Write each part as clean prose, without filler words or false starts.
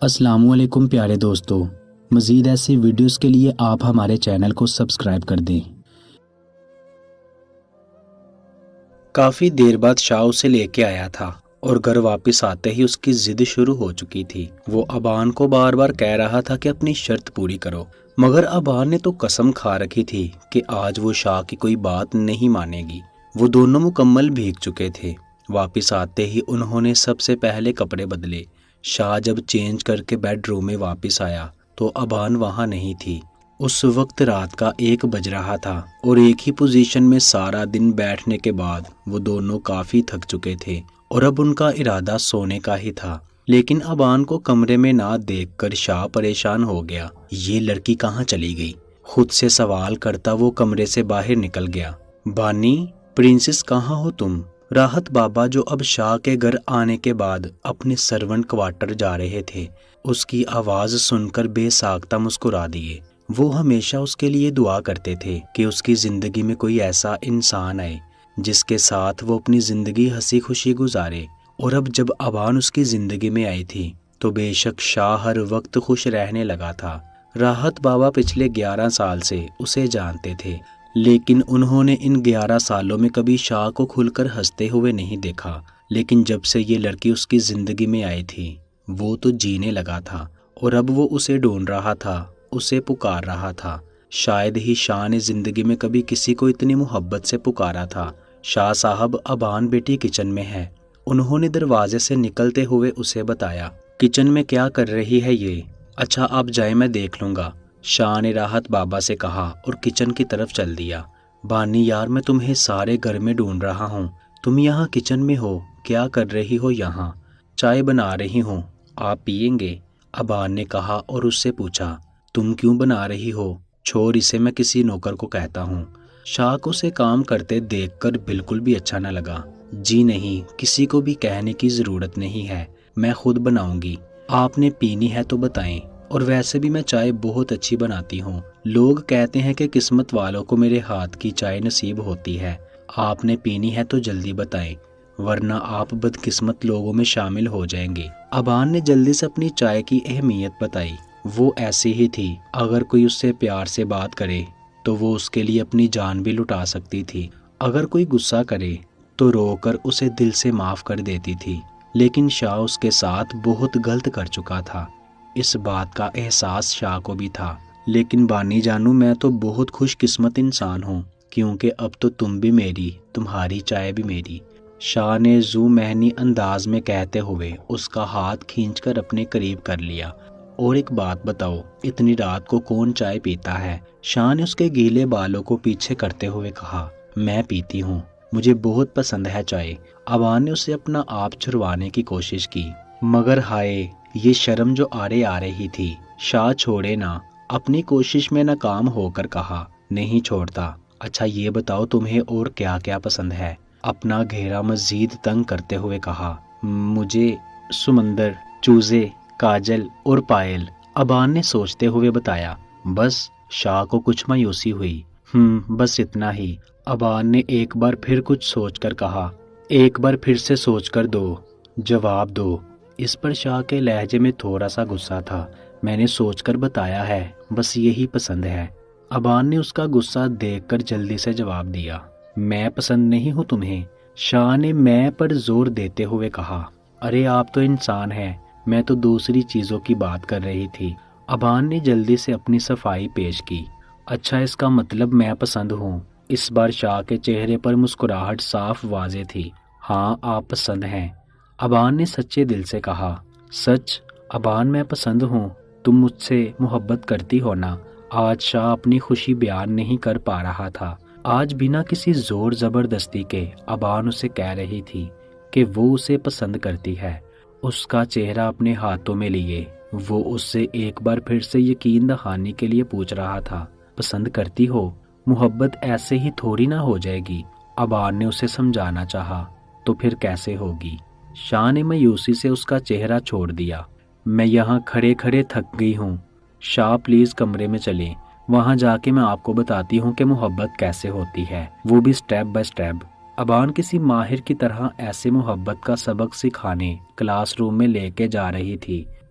السلام علیکم پیارے دوستو، مزید ایسی ویڈیوز کے لیے آپ ہمارے چینل کو سبسکرائب کر دیں۔ کافی دیر بعد شاہ اسے لے کے آیا تھا اور گھر واپس آتے ہی اس کی ضد شروع ہو چکی تھی۔ وہ ابان کو بار بار کہہ رہا تھا کہ اپنی شرط پوری کرو، مگر ابان نے تو قسم کھا رکھی تھی کہ آج وہ شاہ کی کوئی بات نہیں مانے گی۔ وہ دونوں مکمل بھیگ چکے تھے۔ واپس آتے ہی انہوں نے سب سے پہلے کپڑے بدلے۔ شاہ جب چینج کر کے بیڈ روم میں واپس آیا تو ابان وہاں نہیں تھی۔ اس وقت رات کا 1 بج رہا تھا اور ایک ہی پوزیشن میں سارا دن بیٹھنے کے بعد وہ دونوں کافی تھک چکے تھے اور اب ان کا ارادہ سونے کا ہی تھا۔ لیکن ابان کو کمرے میں نہ دیکھ کر شاہ پریشان ہو گیا۔ یہ لڑکی کہاں چلی گئی؟ خود سے سوال کرتا وہ کمرے سے باہر نکل گیا۔ بانی، پرنسس کہاں ہو تم؟ راحت بابا جو اب شاہ کے گھر آنے کے بعد اپنے سرونٹ کوارٹر جا رہے تھے، اس کی آواز سن کر بے ساختہ مسکرا دیے۔ وہ ہمیشہ اس کے لیے دعا کرتے تھے کہ اس کی زندگی میں کوئی ایسا انسان آئے جس کے ساتھ وہ اپنی زندگی ہنسی خوشی گزارے، اور اب جب ابان اس کی زندگی میں آئی تھی تو بے شک شاہ ہر وقت خوش رہنے لگا تھا۔ راحت بابا پچھلے 11 سال سے اسے جانتے تھے، لیکن انہوں نے ان 11 سالوں میں کبھی شاہ کو کھل کر ہنستے ہوئے نہیں دیکھا۔ لیکن جب سے یہ لڑکی اس کی زندگی میں آئی تھی وہ تو جینے لگا تھا، اور اب وہ اسے ڈھونڈ رہا تھا، اسے پکار رہا تھا۔ شاید ہی شاہ نے زندگی میں کبھی کسی کو اتنی محبت سے پکارا تھا۔ شاہ صاحب، ابان بیٹی کچن میں ہے۔ انہوں نے دروازے سے نکلتے ہوئے اسے بتایا۔ کچن میں کیا کر رہی ہے یہ؟ اچھا آپ جائیں، میں دیکھ لوں گا، شاہ نے راحت بابا سے کہا اور کچن کی طرف چل دیا۔ بانی یار، میں تمہیں سارے گھر میں ڈھونڈ رہا ہوں، تم یہاں کچن میں ہو، کیا کر رہی ہو یہاں؟ چائے بنا رہی ہوں، آپ پیئیں گے؟ ابان نے کہا اور اس سے پوچھا، تم کیوں بنا رہی ہو؟ چھوڑ اسے، میں کسی نوکر کو کہتا ہوں۔ شاہ کو اسے کام کرتے دیکھ کر بالکل بھی اچھا نہ لگا۔ جی نہیں، کسی کو بھی کہنے کی ضرورت نہیں ہے، میں خود بناؤں گی۔ آپ نے پینی ہے تو بتائیں، اور ویسے بھی میں چائے بہت اچھی بناتی ہوں۔ لوگ کہتے ہیں کہ قسمت والوں کو میرے ہاتھ کی چائے نصیب ہوتی ہے۔ آپ نے پینی ہے تو جلدی بتائیں، ورنہ آپ بدقسمت لوگوں میں شامل ہو جائیں گے۔ ابان نے جلدی سے اپنی چائے کی اہمیت بتائی۔ وہ ایسی ہی تھی، اگر کوئی اس سے پیار سے بات کرے تو وہ اس کے لیے اپنی جان بھی لٹا سکتی تھی۔ اگر کوئی غصہ کرے تو رو کر اسے دل سے معاف کر دیتی تھی۔ لیکن شاہ اس کے ساتھ بہت غلط کر چکا تھا، اس بات کا احساس شاہ کو بھی تھا۔ لیکن بانی جانو، میں تو بہت خوش قسمت انسان ہوں، کیونکہ اب تو تم بھی میری، تمہاری چائے بھی میری، شاہ نے ذو مہنی انداز میں کہتے ہوئے اس کا ہاتھ کھینچ کر اپنے قریب کر لیا۔ اور ایک بات بتاؤ، اتنی رات کو کون چائے پیتا ہے؟ شاہ نے اس کے گیلے بالوں کو پیچھے کرتے ہوئے کہا۔ میں پیتی ہوں، مجھے بہت پسند ہے چائے۔ ابان نے اسے اپنا آپ چھڑوانے کی کوشش کی، مگر ہائے، یہ شرم جو آڑے آ رہی تھی۔ شاہ چھوڑے نہ، اپنی کوشش میں ناکام ہو کر کہا، نہیں چھوڑتا۔ اچھا یہ بتاؤ تمہیں اور کیا کیا پسند ہے؟ اپنا گھیرا مزید تنگ کرتے ہوئے کہا۔ مجھے سمندر، چوزے، کاجل اور پائل، ابان نے سوچتے ہوئے بتایا۔ بس؟ شاہ کو کچھ مایوسی ہوئی۔ بس اتنا ہی، ابان نے ایک بار پھر کچھ سوچ کر کہا۔ ایک بار پھر سے سوچ کر جواب دو۔ اس پر شاہ کے لہجے میں تھوڑا سا غصہ تھا۔ میں نے سوچ کر بتایا ہے، بس یہی پسند ہے۔ ابان نے اس کا غصہ دیکھ کر جلدی سے جواب دیا۔ میں پسند نہیں ہوں تمہیں؟ شاہ نے میں پر زور دیتے ہوئے کہا۔ ارے آپ تو انسان ہیں، میں تو دوسری چیزوں کی بات کر رہی تھی۔ ابان نے جلدی سے اپنی صفائی پیش کی۔ اچھا اس کا مطلب میں پسند ہوں؟ اس بار شاہ کے چہرے پر مسکراہٹ صاف واضح تھی۔ ہاں آپ پسند ہیں، ابان نے سچے دل سے کہا۔ سچ؟ ابان میں پسند ہوں، تم مجھ سے محبت کرتی ہو نا؟ آج شاہ اپنی خوشی بیان نہیں کر پا رہا تھا۔ آج بنا کسی زور زبردستی کے ابان اسے کہہ رہی تھی کہ وہ اسے پسند کرتی ہے۔ اس کا چہرہ اپنے ہاتھوں میں لیے وہ اس سے ایک بار پھر سے یقین دہانی کے لیے پوچھ رہا تھا، پسند کرتی ہو؟ محبت ایسے ہی تھوڑی نہ ہو جائے گی۔ ابان نے اسے سمجھانا چاہا، تو پھر کیسے ہوگی؟ شاہ نے مایوسی سے اس کا چہرہ چھوڑ دیا۔ میں یہاں کھڑے کھڑے تھک گئی ہوں، شاہ پلیز کمرے میں چلیں، وہاں جا کے میں آپ کو بتاتی ہوں کہ محبت کیسے ہوتی ہے، وہ بھی سٹیپ بائی سٹیپ۔ ابان کسی ماہر کی طرح ایسے محبت کا سبق سکھانے کلاس روم میں لے کے جا رہی تھی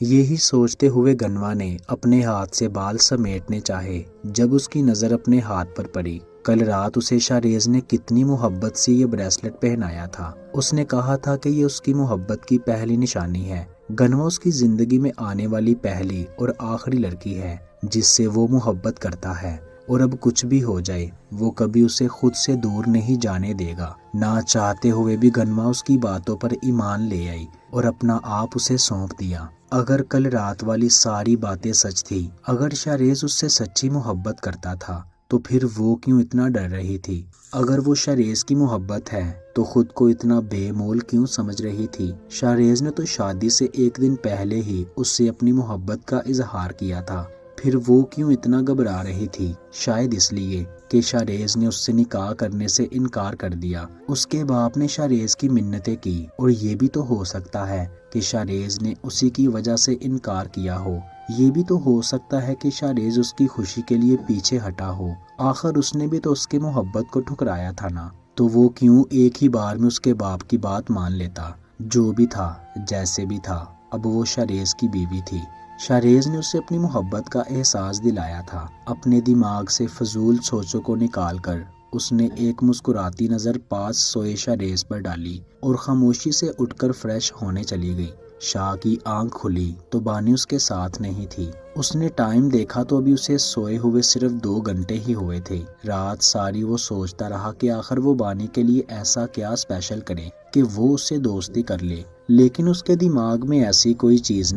یہی سوچتے ہوئے گنوا نے اپنے ہاتھ سے بال سمیٹنے چاہے جب اس کی نظر اپنے ہاتھ پر پڑی۔ کل رات اسے شاریز نے کتنی محبت سے یہ بریسلٹ پہنایا تھا۔ اس نے کہا تھا کہ یہ اس کی محبت کی پہلی نشانی ہے۔ گنوا اس کی زندگی میں آنے والی پہلی اور آخری لڑکی ہے جس سے وہ محبت کرتا ہے، اور اب کچھ بھی ہو جائے وہ کبھی اسے خود سے دور نہیں جانے دے گا۔ نہ چاہتے ہوئے بھی گنوا اس کی باتوں پر ایمان لے آئی اور اپنا آپ اسے سونپ دیا۔ اگر کل رات والی ساری باتیں سچ تھی، اگر شاریز اس سے سچی محبت کرتا تھا تو پھر وہ کیوں اتنا ڈر رہی تھی؟ اگر وہ شاریز کی محبت ہے تو خود کو اتنا بے مول کیوں سمجھ رہی تھی؟ شاریز نے تو شادی سے ایک دن پہلے ہی اس سے اپنی محبت کا اظہار کیا تھا، پھر وہ کیوں اتنا گھبرا رہی تھی؟ شاید اس لیے کہ شاریز نے اس سے نکاح کرنے سے انکار کر دیا۔ اس کے باپ نے شاریز کی منتیں کی، اور یہ بھی تو ہو سکتا ہے کہ شاریز نے اسی کی وجہ سے انکار کیا ہو۔ یہ بھی تو ہو سکتا ہے کہ شاریز اس کی خوشی کے لیے پیچھے ہٹا ہو۔ آخر اس نے بھی تو اس کی محبت کو ٹھکرایا تھا نا، تو وہ کیوں ایک ہی بار میں اس کے باپ کی بات مان لیتا؟ جو بھی تھا، جیسے بھی تھا، اب وہ شاریز کی بیوی تھی۔ شاریز نے اسے اپنی محبت کا احساس دلایا تھا۔ اپنے دماغ سے فضول سوچوں کو نکال کر اس نے ایک مسکراتی نظر پاس سوئے شاریز پر ڈالی اور خاموشی سے اٹھ کر فریش ہونے چلی گئی۔ شاہ کی آنکھ کھلی تو بانی اس کے ساتھ نہیں تھی۔ اس نے ٹائم دیکھا تو ابھی اسے سوئے ہوئے صرف 2 گھنٹے ہی ہوئے تھے۔ رات ساری وہ سوچتا رہا کہ آخر وہ بانی کے لیے ایسا کیا اسپیشل کرے کہ وہ اس سے دوستی کر لے، لیکن اس کے دماغ میں ایسی کوئی چیز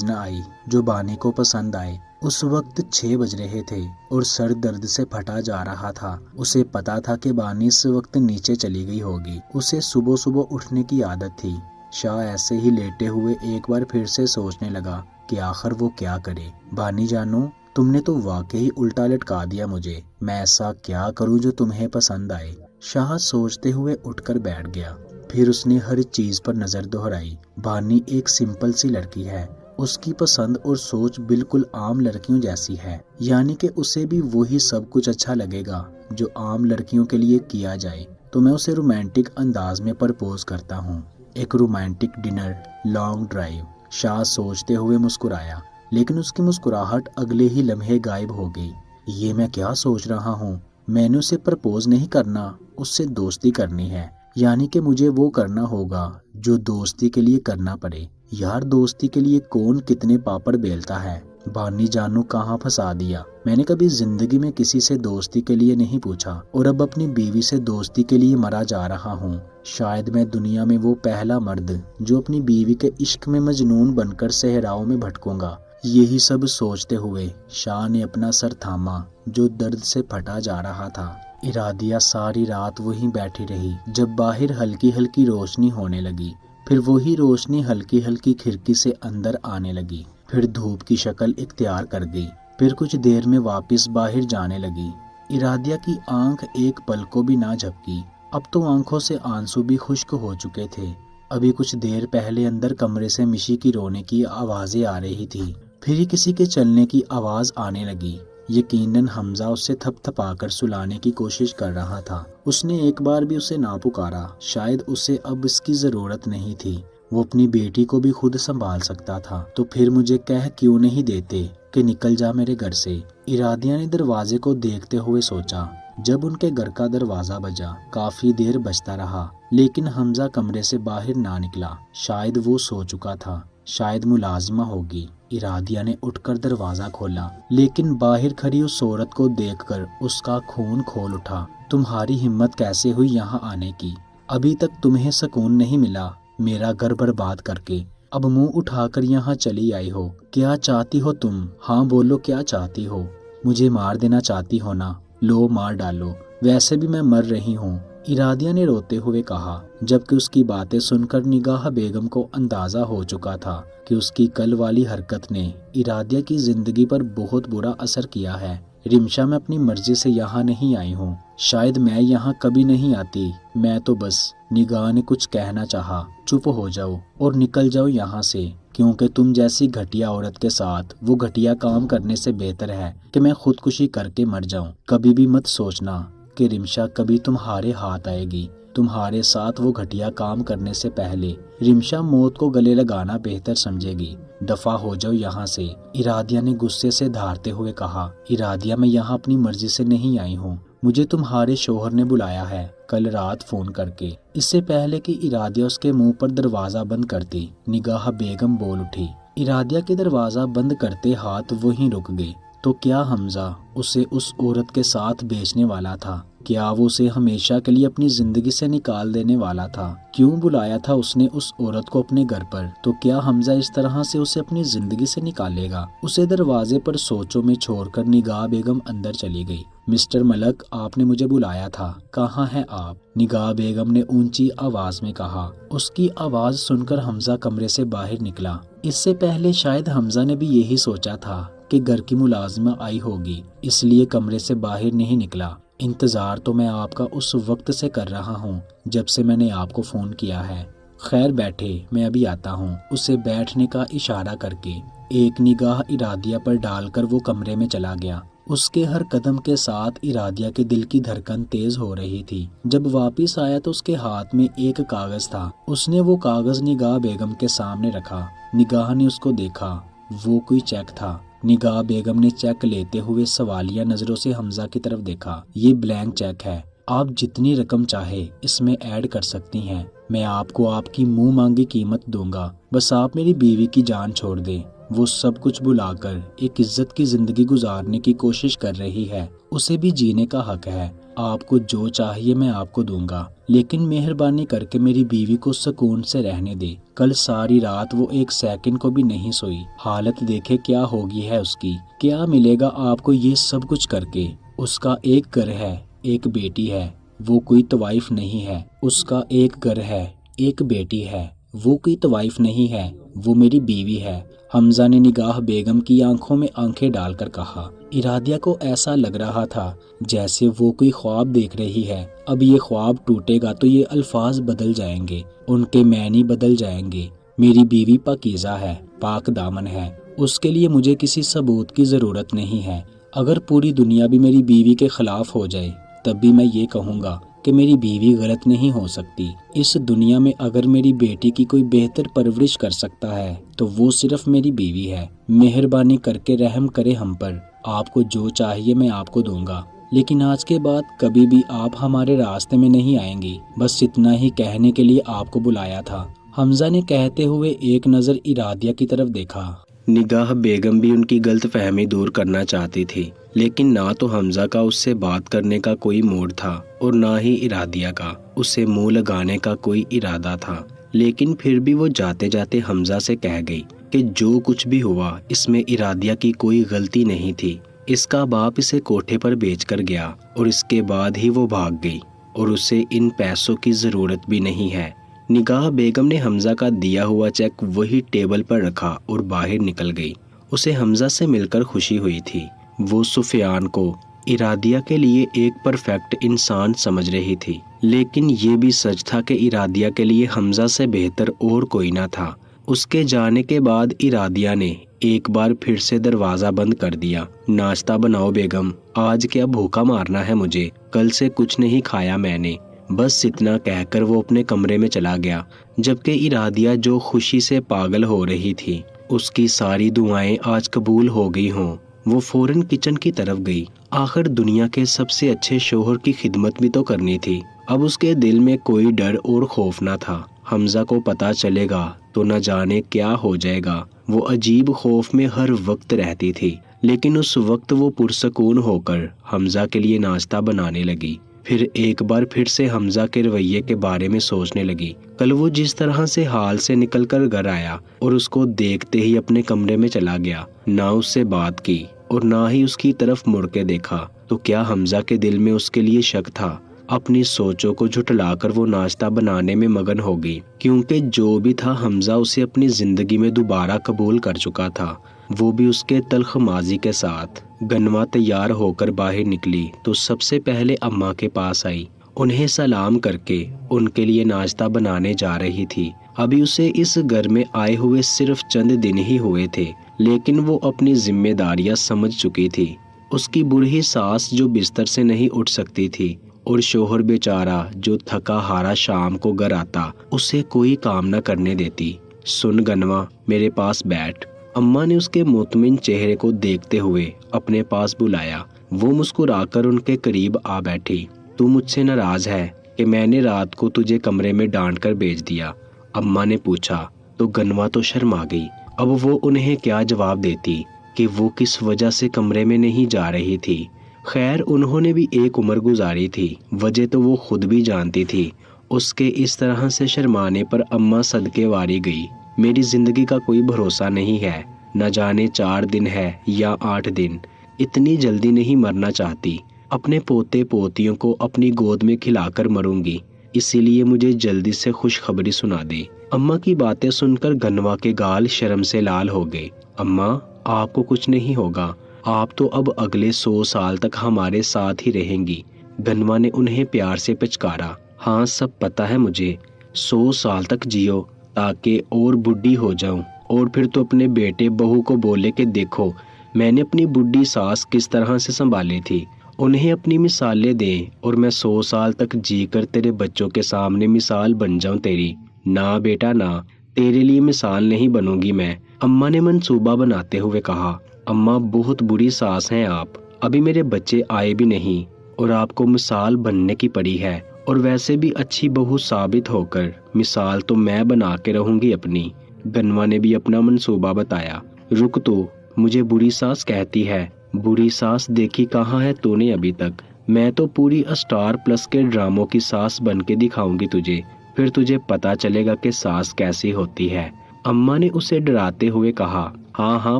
نہ آئی جو بانی کو پسند آئے۔ اس وقت 6 بج رہے تھے اور سر درد سے پھٹا جا رہا تھا۔ اسے پتا تھا کہ بانی اس وقت نیچے چلی گئی ہوگی۔ اسے صبح صبح اٹھنے کی عادت تھی۔ شاہ ایسے ہی لیٹے ہوئے ایک بار پھر سے سوچنے لگا کہ آخر وہ کیا کرے۔ بانی جانو، تم نے تو واقعی الٹا لٹکا دیا مجھے۔ میں ایسا کیا کروں جو تمہیں پسند آئے؟ شاہ سوچتے ہوئے اٹھ کر بیٹھ گیا۔ پھر اس نے ہر چیز پر نظر دہرائی۔ بانی ایک سمپل سی لڑکی ہے۔ اس کی پسند اور سوچ بالکل عام لڑکیوں جیسی ہے، یعنی کہ اسے بھی وہی سب کچھ اچھا لگے گا جو عام لڑکیوں کے لیے کیا جائے۔ تو میں اسے رومانٹک انداز میں پرپوز کرتا ہوں، ایک رومانٹک ڈنر، لانگ ڈرائیو۔ شاہ سوچتے ہوئے مسکرایا، لیکن اس کی مسکراہٹ اگلے ہی لمحے غائب ہو گئی۔ یہ میں کیا سوچ رہا ہوں؟ میں نے اسے پرپوز نہیں کرنا، اس سے دوستی کرنی ہے، یعنی کہ مجھے وہ کرنا ہوگا جو دوستی کے لیے کرنا پڑے۔ یار دوستی کے لیے کون کتنے پاپڑ بیلتا ہے؟ بانی جانو کہاں پھنسا دیا۔ میں نے کبھی زندگی میں کسی سے دوستی کے لیے نہیں پوچھا، اور اب اپنی بیوی سے دوستی کے لیے مرا جا رہا ہوں۔ شاید میں دنیا میں وہ پہلا مرد جو اپنی بیوی کے عشق میں مجنون بن کر صحراؤں میں بھٹکوں گا۔ یہی سب سوچتے ہوئے شاہ نے اپنا سر تھاما جو درد سے پھٹا جا رہا تھا۔ ارادیہ ساری رات وہیں بیٹھی رہی۔ جب باہر ہلکی ہلکی روشنی ہونے لگی، پھر وہی روشنی ہلکی ہلکی کھڑکی سے اندر آنے لگی، پھر دھوپ کی شکل اختیار کر گئی، پھر کچھ دیر میں واپس باہر جانے لگی۔ ارادیہ کی آنکھ ایک پل کو بھی نہ جھپکی۔ اب تو آنکھوں سے آنسو بھی خشک ہو چکے تھے۔ ابھی کچھ دیر پہلے اندر کمرے سے مشی کی رونے کی آوازیں آ رہی تھی، پھر ہی کسی کے چلنے کی آواز آنے لگی۔ یقیناً حمزہ اسے تھپ تھپا کر سلانے کی کوشش کر رہا تھا۔ اس نے ایک بار بھی اسے نہ پکارا، شاید اسے اب اس کی ضرورت نہیں تھی۔ وہ اپنی بیٹی کو بھی خود سنبھال سکتا تھا، تو پھر مجھے کہہ کیوں نہیں دیتے کہ نکل جا میرے گھر سے؟ ارادیہ نے دروازے کو دیکھتے ہوئے سوچا۔ جب ان کے گھر کا دروازہ بجا، کافی دیر بجتا رہا، لیکن حمزہ کمرے سے باہر نہ نکلا۔ شاید وہ سو چکا تھا، شاید ملازمہ ہوگی۔ ارادیہ نے اٹھ کر دروازہ کھولا، لیکن باہر کھڑی اس عورت کو دیکھ کر اس کا خون کھول اٹھا۔ تمہاری ہمت کیسے ہوئی یہاں آنے کی؟ ابھی تک تمہیں سکون نہیں ملا میرا گھر برباد کر کے، اب منہ اٹھا کر یہاں چلی آئی ہو؟ کیا چاہتی ہو تم؟ ہاں بولو، کیا چاہتی ہو؟ مجھے مار دینا چاہتی ہو نا؟ لو مار ڈالو، ویسے بھی میں مر رہی ہوں، ارادیہ نے روتے ہوئے کہا، جبکہ اس کی باتیں سن کر نگاہ بیگم کو اندازہ ہو چکا تھا کہ اس کی کل والی حرکت نے ارادیہ کی زندگی پر بہت برا اثر کیا ہے۔ رمشا، میں اپنی مرضی سے یہاں نہیں آئی ہوں، شاید میں یہاں کبھی نہیں آتی، میں تو بس نگاہ نے کچھ کہنا چاہا۔ چپ ہو جاؤ اور نکل جاؤ یہاں سے، کیونکہ تم جیسی گھٹیا عورت کے ساتھ وہ گھٹیا کام کرنے سے بہتر ہے کہ میں خودکشی کر کے مر جاؤں۔ کبھی بھی مت سوچنا کہ رمشا کبھی تمہارے ہاتھ آئے گی، تمہارے ساتھ وہ گھٹیا کام کرنے سے پہلے رمشا موت کو گلے لگانا بہتر سمجھے گی۔ دفع ہو جاؤ یہاں سے، ارادیہ نے غصے سے دھارتے ہوئے کہا۔ ارادیہ، میں یہاں اپنی مرضی سے نہیں آئی ہوں، مجھے تمہارے شوہر نے بلایا ہے کل رات فون کر کے۔ اس سے پہلے کہ ارادیہ اس کے منہ پر دروازہ بند کرتی، نگاہ بیگم بول اٹھی۔ ارادیہ کے دروازہ بند کرتے ہاتھ وہیں رک گئے۔ تو کیا حمزہ اسے اس عورت کے ساتھ بیچنے والا تھا؟ کیا وہ اسے ہمیشہ کے لیے اپنی زندگی سے نکال دینے والا تھا؟ کیوں بلایا تھا اس نے اس عورت کو اپنے گھر پر؟ تو کیا حمزہ اس طرح سے اسے اپنی زندگی سے نکالے گا؟ اسے دروازے پر سوچوں میں چھوڑ کر نگاہ بیگم اندر چلی گئی۔ مسٹر ملک، آپ نے مجھے بلایا تھا، کہاں ہیں آپ؟ نگاہ بیگم نے اونچی آواز میں کہا۔ اس کی آواز سن کر حمزہ کمرے سے باہر نکلا۔ اس سے پہلے شاید حمزہ نے بھی یہی سوچا تھا کہ گھر کی ملازمہ آئی ہوگی، اس لیے کمرے سے باہر نہیں نکلا۔ انتظار تو میں آپ کا اس وقت سے کر رہا ہوں جب سے میں نے آپ کو فون کیا ہے۔ خیر بیٹھے، میں ابھی آتا ہوں۔ اسے بیٹھنے کا اشارہ کر کے ایک نگاہ ارادیہ پر ڈال کر وہ کمرے میں چلا گیا۔ اس کے ہر قدم کے ساتھ ارادیہ کے دل کی دھڑکن تیز ہو رہی تھی۔ جب واپس آیا تو اس کے ہاتھ میں ایک کاغذ تھا۔ اس نے وہ کاغذ نگاہ بیگم کے سامنے رکھا۔ نگاہ نے اس کو دیکھا، وہ کوئی چیک تھا۔ نگاہ بیگم نے چیک لیتے ہوئے سوالیہ نظروں سے حمزہ کی طرف دیکھا۔ یہ بلینک چیک ہے، آپ جتنی رقم چاہے اس میں ایڈ کر سکتی ہیں، میں آپ کو آپ کی منہ مانگی قیمت دوں گا، بس آپ میری بیوی کی جان چھوڑ دیں۔ وہ سب کچھ بھلا کر ایک عزت کی زندگی گزارنے کی کوشش کر رہی ہے، اسے بھی جینے کا حق ہے۔ آپ کو جو چاہیے میں آپ کو دوں گا، لیکن مہربانی کر کے میری بیوی کو سکون سے رہنے دے۔ کل ساری رات وہ ایک سیکنڈ کو بھی نہیں سوئی۔ حالت دیکھے کیا ہوگی ہے اس کی، کیا ملے گا آپ کو یہ سب کچھ کر کے؟ اس کا ایک گھر ہے، ایک بیٹی ہے، وہ کوئی طوائف نہیں ہے۔ اس کا ایک گھر ہے، ایک بیٹی ہے، وہ کوئی طوائف نہیں ہے، وہ میری بیوی ہے۔ حمزہ نے نگاہ بیگم کی آنکھوں میں آنکھیں ڈال کر کہا۔ ارادیہ کو ایسا لگ رہا تھا جیسے وہ کوئی خواب دیکھ رہی ہے۔ اب یہ خواب ٹوٹے گا تو یہ الفاظ بدل جائیں گے، ان کے معنی بدل جائیں گے۔ میری بیوی پاکیزہ ہے، پاک دامن ہے، اس کے لیے مجھے کسی ثبوت کی ضرورت نہیں ہے۔ اگر پوری دنیا بھی میری بیوی کے خلاف ہو جائے تب بھی میں یہ کہوں گا کہ میری بیوی غلط نہیں ہو سکتی۔ اس دنیا میں اگر میری بیٹی کی کوئی بہتر پرورش کر سکتا ہے تو وہ صرف میری بیوی ہے۔ مہربانی کر کے رحم کرے ہم پر، آپ کو جو چاہیے میں آپ کو دوں گا، لیکن آج کے بعد کبھی بھی آپ ہمارے راستے میں نہیں آئیں گی۔ بس اتنا ہی کہنے کے لیے آپ کو بلایا تھا۔ حمزہ نے کہتے ہوئے ایک نظر ارادیہ کی طرف دیکھا۔ نگاہ بیگم بھی ان کی غلط فہمی دور کرنا چاہتی تھی، لیکن نہ تو حمزہ کا اس سے بات کرنے کا کوئی موڈ تھا اور نہ ہی ارادیہ کا اسے منہ لگانے کا کوئی ارادہ تھا۔ لیکن پھر بھی وہ جاتے جاتے حمزہ سے کہہ گئی کہ جو کچھ بھی ہوا اس میں ارادیہ کی کوئی غلطی نہیں تھی۔ اس کا باپ اسے کوٹھے پر بیچ کر گیا اور اس کے بعد ہی وہ بھاگ گئی اور اسے ان پیسوں کی ضرورت بھی نہیں ہے۔ نگاہ بیگم نے حمزہ کا دیا ہوا چیک وہی ٹیبل پر رکھا اور باہر نکل گئی۔ اسے حمزہ سے مل کر خوشی ہوئی تھی۔ وہ سفیان کو ارادیہ کے لیے ایک پرفیکٹ انسان سمجھ رہی تھی، لیکن یہ بھی سچ تھا کہ ارادیہ کے لیے حمزہ سے بہتر اور کوئی نہ تھا۔ اس کے جانے کے بعد ارادیہ نے ایک بار پھر سے دروازہ بند کر دیا۔ ناشتہ بناؤ بیگم، آج کیا بھوکا مارنا ہے مجھے، کل سے کچھ نہیں کھایا میں نے۔ بس اتنا کہہ کر وہ اپنے کمرے میں چلا گیا، جبکہ ارادیہ جو خوشی سے پاگل ہو رہی تھی، اس کی ساری دعائیں آج قبول ہو گئی ہوں۔ وہ فوراً کچن کی طرف گئی۔ آخر دنیا کے سب سے اچھے شوہر کی خدمت بھی تو کرنی تھی۔ اب اس کے دل میں کوئی ڈر اور خوف نہ تھا۔ حمزہ کو پتہ چلے گا تو نہ جانے کیا ہو جائے گا۔ وہ عجیب خوف میں ہر وقت رہتی تھی، لیکن اس وقت وہ پرسکون ہو کر حمزہ کے لیے ناشتہ بنانے لگی۔ پھر ایک بار پھر سے حمزہ کے رویے کے بارے میں سوچنے لگی۔ کل وہ جس طرح سے حال سے نکل کر گھر آیا اور اس کو دیکھتے ہی اپنے کمرے میں چلا گیا، نہ اس سے بات کی اور نہ ہی اس کی طرف مڑ کے دیکھا، تو کیا حمزہ کے دل میں اس کے لیے شک تھا؟ اپنی سوچوں کو جھٹلا کر وہ ناشتہ بنانے میں مگن ہو گئی، کیونکہ جو بھی تھا حمزہ اسے اپنی زندگی میں دوبارہ قبول کر چکا تھا، وہ بھی اس کے تلخ ماضی کے ساتھ۔ گنوا تیار ہو کر باہر نکلی تو سب سے پہلے اماں کے پاس آئی، انہیں سلام کر کے ان کے لیے ناشتہ بنانے جا رہی تھی۔ ابھی اسے اس گھر میں آئے ہوئے صرف چند دن ہی ہوئے تھے، لیکن وہ اپنی ذمہ داریاں سمجھ چکی تھی۔ اس کی بوڑھی ساس جو بستر سے نہیں اٹھ سکتی تھی اور شوہر بیچارہ جو تھکا ہارا شام کو گھر آتا اسے کوئی کام نہ کرنے دیتی۔ سن گنوا، میرے پاس بیٹھ۔ اماں نے اس کے مطمئن چہرے کو دیکھتے ہوئے اپنے پاس بلایا۔ وہ مسکرا کر ان کے قریب آ بیٹھی۔ تو مجھ سے ناراض ہے کہ میں نے رات کو تجھے کمرے میں ڈانٹ کر بھیج دیا؟ اماں نے پوچھا تو گنوا تو شرما گئی۔ اب وہ انہیں کیا جواب دیتی کہ وہ کس وجہ سے کمرے میں نہیں جا رہی تھی۔ خیر انہوں نے بھی ایک عمر گزاری تھی، وجہ تو وہ خود بھی جانتی تھی۔ اس کے اس طرح سے شرمانے پر اماں صدقے واری گئی۔ میری زندگی کا کوئی بھروسہ نہیں ہے، نہ جانے 4 دن ہے یا 8 دن، اتنی جلدی نہیں مرنا چاہتی۔ اپنے پوتے پوتیوں کو اپنی گود میں کھلا کر مروں گی، اسی لیے مجھے جلدی سے خوشخبری سنا دے۔ اماں کی باتیں سن کر گنوا کے گال شرم سے لال ہو گئے۔ اماں، آپ کو کچھ نہیں ہوگا، آپ تو اب اگلے 100 سال تک ہمارے ساتھ ہی رہیں گی۔ گنوا نے انہیں پیار سے پچکارا۔ ہاں سب پتا ہے مجھے، 100 سال تک جیو تاکہ اور بڈھی ہو جاؤں، اور پھر تو اپنے بیٹے بہو کو بولے کہ دیکھو میں نے اپنی بڈھی ساس کس طرح سے سنبھالی تھی، انہیں اپنی مثالیں دیں اور میں 100 سال تک جی کر تیرے بچوں کے سامنے مثال بن جاؤں تیری۔ نہ بیٹا نہ، تیرے لیے مثال نہیں بنوں گی میں، اماں نے منصوبہ بناتے ہوئے کہا۔ اماں بہت بری ساس ہیں آپ، ابھی میرے بچے آئے بھی نہیں اور آپ کو مثال بننے کی پڑی ہے، اور ویسے بھی اچھی بہو ثابت ہو کر مثال تو میں بنا کے رہوں گی اپنی۔ گنوا نے بھی اپنا منصوبہ بتایا۔ رک تو، مجھے بری ساس کہتی ہے، بری ساس دیکھی کہاں ہے تو نے ابھی تک؟ میں تو پوری اسٹار پلس کے ڈراموں کی ساس بن کے دکھاؤں گی تجھے، پھر تجھے پتا چلے گا کہ ساس کیسی ہوتی ہے۔ اماں نے اسے ڈراتے ہوئے کہا۔ ہاں ہاں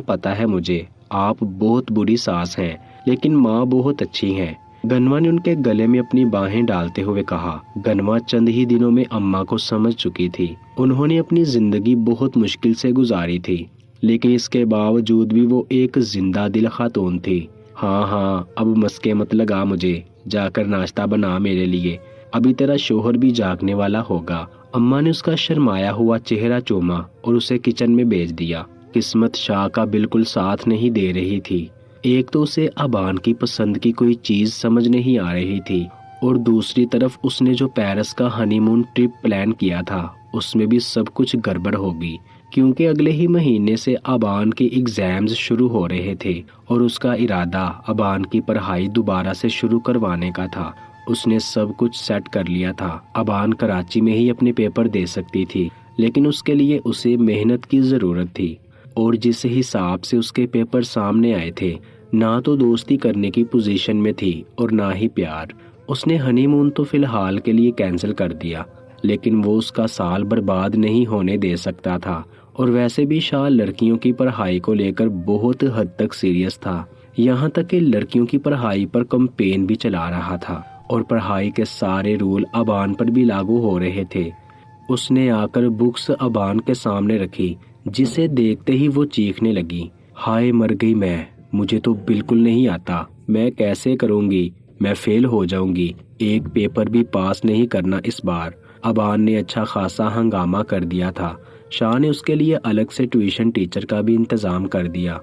پتا ہے مجھے، آپ بہت بری ساس ہیں، لیکن ماں بہت اچھی ہیں، گنوا نے ان کے گلے میں اپنی باہیں ڈالتے ہوئے کہا۔ گنوا چند ہی دنوں میں اماں کو سمجھ چکی تھی۔ انہوں نے اپنی زندگی بہت مشکل سے گزاری تھی، لیکن اس کے باوجود بھی وہ ایک زندہ دل خاتون تھی۔ ہاں ہاں اب مسکے مت لگا مجھے، جا کر ناشتہ بنا میرے لیے، ابھی تیرا شوہر بھی جاگنے والا ہوگا۔ اماں نے اس کا شرمایا ہوا چہرہ چوما اور اسے کچن میں بھیج دیا۔ قسمت شاہ کا بالکل ساتھ نہیں دے رہی تھی۔ ایک تو اسے ابان کی پسند کی کوئی چیز سمجھ نہیں آ رہی تھی، اور دوسری طرف اس نے جو پیرس کا ہنی مون ٹرپ پلان کیا تھا اس میں بھی سب کچھ گڑبڑ ہوگی، کیونکہ اگلے ہی مہینے سے ابان کے ایگزامز شروع ہو رہے تھے اور اس کا ارادہ ابان کی پڑھائی دوبارہ سے شروع کروانے کا تھا۔ اس نے سب کچھ سیٹ کر لیا تھا۔ ابان کراچی میں ہی اپنے پیپر دے سکتی تھی، لیکن اس کے لیے اسے محنت کی ضرورت تھی، اور جس حساب سے اس کے پیپر سامنے آئے تھے، نہ تو دوستی کرنے کی پوزیشن میں تھی اور نہ ہی پیار۔ اس نے ہنی مون تو فی الحال کے لیے کینسل کر دیا، لیکن وہ اس کا سال برباد نہیں ہونے دے سکتا تھا، اور ویسے بھی شاہ لڑکیوں کی پڑھائی کو لے کر بہت حد تک سیریس تھا، یہاں تک کہ لڑکیوں کی پڑھائی پر کمپین بھی چلا رہا تھا، اور پڑھائی کے سارے رول ابان پر بھی لاگو ہو رہے تھے۔ اس نے آ کر بکس ابان کے سامنے رکھی، جسے دیکھتے ہی وہ چیخنے لگی۔ ہائے مر گئی میں، مجھے تو بالکل نہیں آتا، میں کیسے کروں گی، میں فیل ہو جاؤں گی، ایک پیپر بھی پاس نہیں کرنا اس بار۔ ابان نے اچھا خاصا ہنگامہ کر دیا تھا۔ شاہ نے اس کے لیے الگ سے ٹیوشن ٹیچر کا بھی انتظام کر دیا،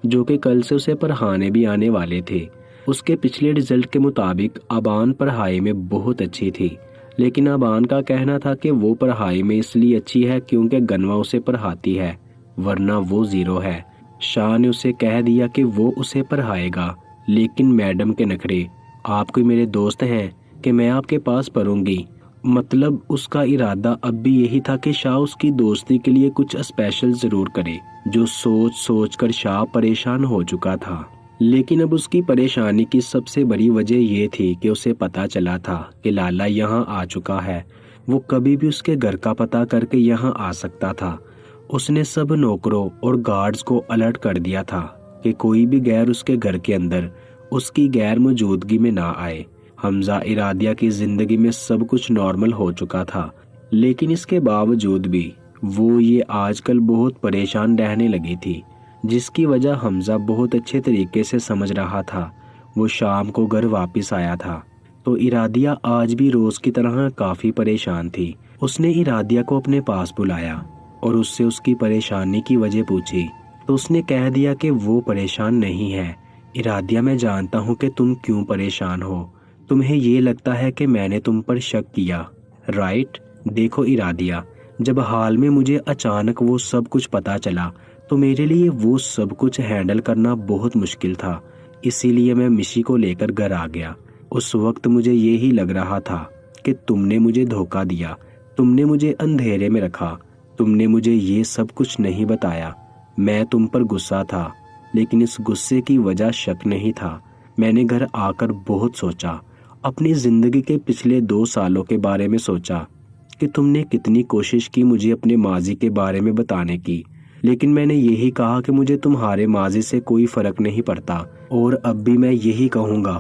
جو کہ کل سے اسے پڑھانے بھی آنے والے تھے۔ اس کے پچھلے رزلٹ کے مطابق ابان پڑھائی میں بہت اچھی تھی، لیکن ابان کا کہنا تھا کہ وہ پڑھائی میں اس لیے اچھی ہے کیونکہ گنوا اسے پڑھاتی ہے، ورنہ وہ زیرو ہے۔ شاہ نے اسے کہہ دیا کہ وہ اسے پڑھائے گا، لیکن میڈم کے نخرے، آپ کوئی میرے دوست ہیں کہ میں آپ کے پاس پڑھوں گی؟ مطلب اس کا ارادہ اب بھی یہی تھا کہ شاہ اس کی دوستی کے لیے کچھ اسپیشل ضرور کرے، جو سوچ سوچ کر شاہ پریشان ہو چکا تھا۔ لیکن اب اس کی پریشانی کی سب سے بڑی وجہ یہ تھی کہ اسے پتا چلا تھا کہ لالا یہاں آ چکا ہے، وہ کبھی بھی اس کے گھر کا پتہ کر کے یہاں آ سکتا تھا۔ اس نے سب نوکروں اور گارڈز کو الرٹ کر دیا تھا کہ کوئی بھی غیر اس کے گھر کے اندر اس کی غیر موجودگی میں نہ آئے۔ حمزہ ارادیہ کی زندگی میں سب کچھ نارمل ہو چکا تھا، لیکن اس کے باوجود بھی وہ یہ آج کل بہت پریشان رہنے لگی تھی، جس کی وجہ حمزہ بہت اچھے طریقے سے سمجھ رہا تھا۔ وہ شام کو گھر واپس آیا تھا تو ارادیہ آج بھی روز کی طرح کافی پریشان تھی۔ اس نے ارادیہ کو اپنے پاس بلایا اور اس سے اس کی پریشانی کی وجہ پوچھی، تو اس نے کہہ دیا کہ وہ پریشان نہیں ہے ارادیہ میں جانتا ہوں کہ تم کیوں پریشان ہو، تمہیں یہ لگتا ہے کہ میں نے تم پر شک کیا، رائٹ؟ دیکھو ارادیہ، جب حال میں مجھے اچانک وہ سب کچھ پتا چلا تو میرے لیے وہ سب کچھ ہینڈل کرنا بہت مشکل تھا، اسی لیے میں مشی کو لے کر گھر آ گیا۔ اس وقت مجھے یہی لگ رہا تھا کہ تم نے مجھے دھوکہ دیا، تم نے مجھے اندھیرے میں رکھا، تم نے مجھے یہ سب کچھ نہیں بتایا۔ میں تم پر غصہ تھا، لیکن اس غصے کی وجہ شک نہیں تھا۔ میں نے گھر آ کر بہت سوچا، اپنی زندگی کے پچھلے 2 سالوں کے بارے میں سوچا کہ تم نے کتنی کوشش کی مجھے اپنے ماضی کے بارے میں بتانے کی، لیکن میں نے یہی کہا کہ مجھے تمہارے ماضی سے کوئی فرق نہیں پڑتا، اور اب بھی میں یہی کہوں گا۔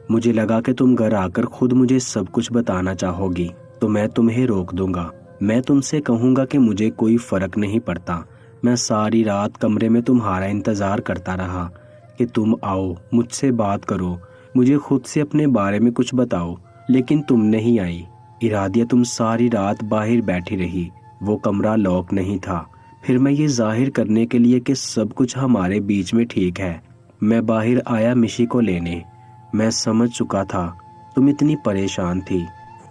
مجھے لگا کہ تم گھر آ کر خود مجھے سب کچھ بتانا چاہو گی تو میں تمہیں روک دوں گا۔ میں تم سے کہوں گا کہ مجھے کوئی فرق نہیں پڑتا۔ میں ساری رات کمرے میں تمہارا انتظار کرتا رہا کہ تم آؤ، مجھ سے بات کرو، مجھے خود سے اپنے بارے میں کچھ بتاؤ، لیکن تم نہیں آئی۔ ارادیہ، تم ساری رات باہر بیٹھی رہی، وہ کمرہ لاک نہیں تھا۔ پھر میں یہ ظاہر کرنے کے لیے کہ سب کچھ ہمارے بیچ میں ٹھیک ہے، میں باہر آیا مشی کو لینے۔ میں سمجھ چکا تھا تم اتنی پریشان تھی۔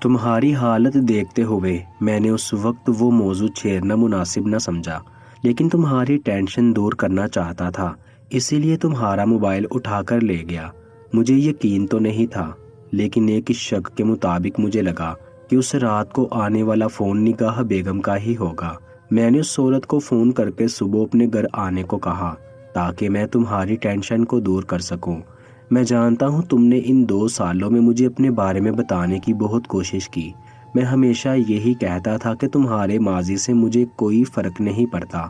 تمہاری حالت دیکھتے ہوئے میں نے اس وقت وہ موضوع چھیڑنا مناسب نہ سمجھا، لیکن تمہاری ٹینشن دور کرنا چاہتا تھا، اسی لیے تمہارا موبائل اٹھا کر لے گیا۔ مجھے یقین تو نہیں تھا، لیکن ایک شک کے مطابق مجھے لگا کہ اس رات کو آنے والا فون نگاہ بیگم کا ہی ہوگا۔ میں نے اس عورت کو فون کر کے صبح اپنے گھر آنے کو کہا تاکہ میں تمہاری ٹینشن کو دور کر سکوں۔ میں جانتا ہوں تم نے ان 2 سالوں میں مجھے اپنے بارے میں بتانے کی بہت کوشش کی۔ میں ہمیشہ یہی کہتا تھا کہ تمہارے ماضی سے مجھے کوئی فرق نہیں پڑتا۔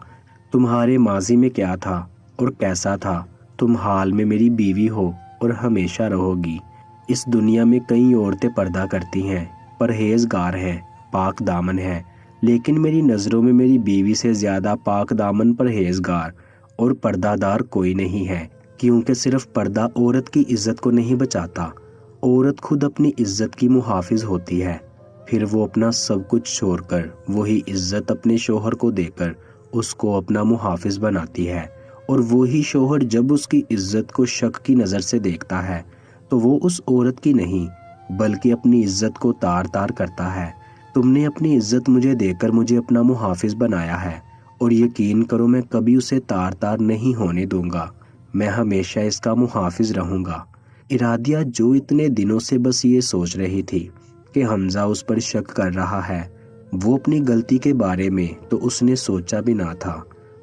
تمہارے ماضی میں کیا تھا اور کیسا تھا، تم حال میں میری بیوی ہو اور ہمیشہ رہو گی۔ اس دنیا میں کئی عورتیں پردہ کرتی ہیں، پرہیزگار ہیں، پاک دامن ہیں، لیکن میری نظروں میں میری بیوی سے زیادہ پاک دامن، پرہیزگار اور پردہ دار کوئی نہیں ہے، کیونکہ صرف پردہ عورت کی عزت کو نہیں بچاتا، عورت خود اپنی عزت کی محافظ ہوتی ہے۔ پھر وہ اپنا سب کچھ چھوڑ کر وہی عزت اپنے شوہر کو دے کر اس کو اپنا محافظ بناتی ہے، اور وہی شوہر جب اس کی عزت کو شک کی نظر سے دیکھتا ہے تو وہ اس عورت کی نہیں بلکہ اپنی عزت کو تار تار کرتا ہے۔ تم نے اپنی عزت مجھے دے کر مجھے اپنا محافظ بنایا ہے، اور یقین کرو میں کبھی اسے تار تار نہیں ہونے دوں گا، میں ہمیشہ اس کا محافظ رہوں گا۔ ارادیہ، جو اتنے دنوں سے بس یہ سوچ رہی تھی کہ حمزہ اس پر شک کر رہا ہے، وہ اپنی غلطی کے بارے میں تو اس نے سوچا بھی نہ تھا۔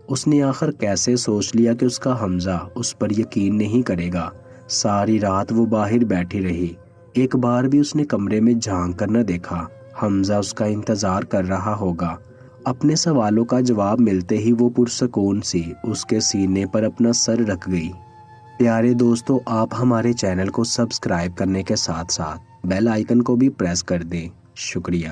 اس نے آخر کیسے سوچ لیا کہ اس کا حمزہ اس پر یقین نہیں کرے گا۔ ساری رات وہ باہر بیٹھی رہی، ایک بار بھی اس نے کمرے میں جھانک کر نہ دیکھا۔ حمزہ اس کا انتظار کر رہا ہوگا۔ اپنے سوالوں کا جواب ملتے ہی وہ پرسکون سی اس کے سینے پر اپنا سر رکھ گئی۔ پیارے دوستو، آپ ہمارے چینل کو سبسکرائب کرنے کے ساتھ ساتھ بیل آئیکن کو بھی پریس کر دیں۔ شکریہ۔